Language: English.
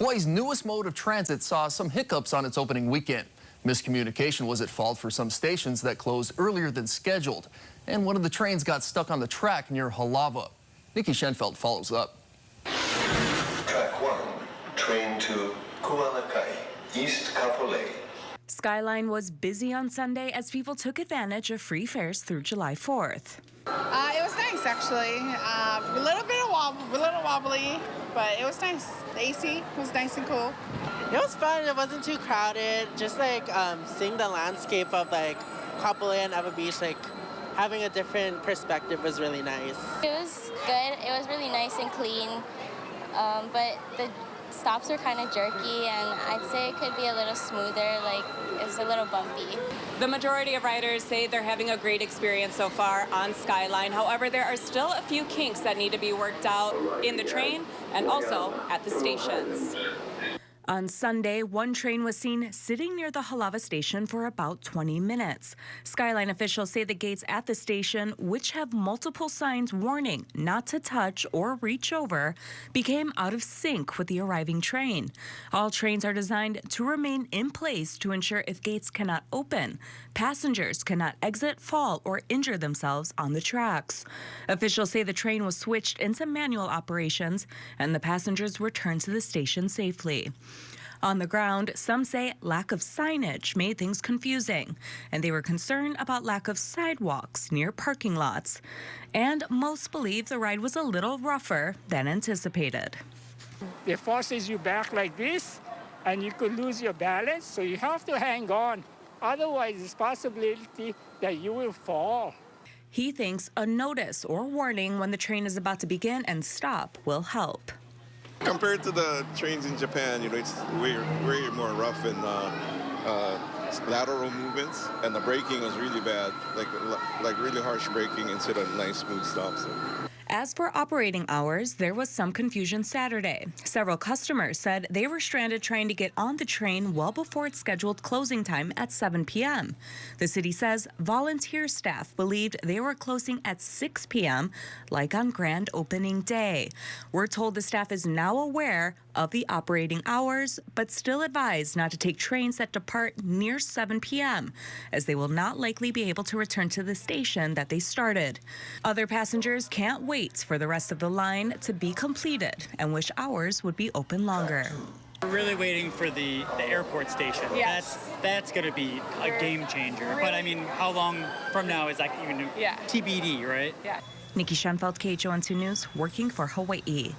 Hawaii's newest mode of transit saw some hiccups on its opening weekend. Miscommunication was at fault for some stations that closed earlier than scheduled. And one of the trains got stuck on the track near Halawa. Nikki Schenfeld follows up. Track 1, train to Kualakai, East Kapolei. Skyline was busy on Sunday as people took advantage of free fares through July 4th. It was nice, actually. A little wobbly, but it was nice. The AC was nice and cool. It was fun. It wasn't too crowded. Just like seeing the landscape of like Kapolei and Ewa Beach, like having a different perspective was really nice. It was good. It was really nice and clean, but the stops were kind of jerky, and I'd say it could be a little smoother, like it's a little bumpy. The majority of riders say they're having a great experience so far on Skyline. However, there are still a few kinks that need to be worked out in the train and also at the stations. On Sunday, one train was seen sitting near the Halawa station for about 20 minutes. Skyline officials say the gates at the station, which have multiple signs warning not to touch or reach over, became out of sync with the arriving train. All trains are designed to remain in place to ensure if gates cannot open, passengers cannot exit, fall, or injure themselves on the tracks. Officials say the train was switched into manual operations and the passengers returned to the station safely. On the ground, some say lack of signage made things confusing, and they were concerned about lack of sidewalks near parking lots. And most believe the ride was a little rougher than anticipated. It forces you back like this, and you could lose your balance, so you have to hang on. Otherwise, there's possibility that you will fall. He thinks a notice or warning when the train is about to begin and stop will help. Compared to the trains in Japan, it's way more rough in lateral movements, and the braking was really bad, like really harsh braking instead of nice smooth stops. As for operating hours, there was some confusion Saturday. Several customers said they were stranded trying to get on the train well before its scheduled closing time at 7 p.m. The city says volunteer staff believed they were closing at 6 p.m., like on grand opening day. We're told the staff is now aware of the operating hours, but still advised not to take trains that depart near 7 p.m., as they will not likely be able to return to the station that they started. Other passengers can't wait for the rest of the line to be completed and wish hours would be open longer. We're really waiting for the airport station. Yes. That's going to be a game changer. Really? But I mean, how long from now is that even TBD, right? Yeah. Nikki Schenfeld, KHON2 News, working for Hawaii.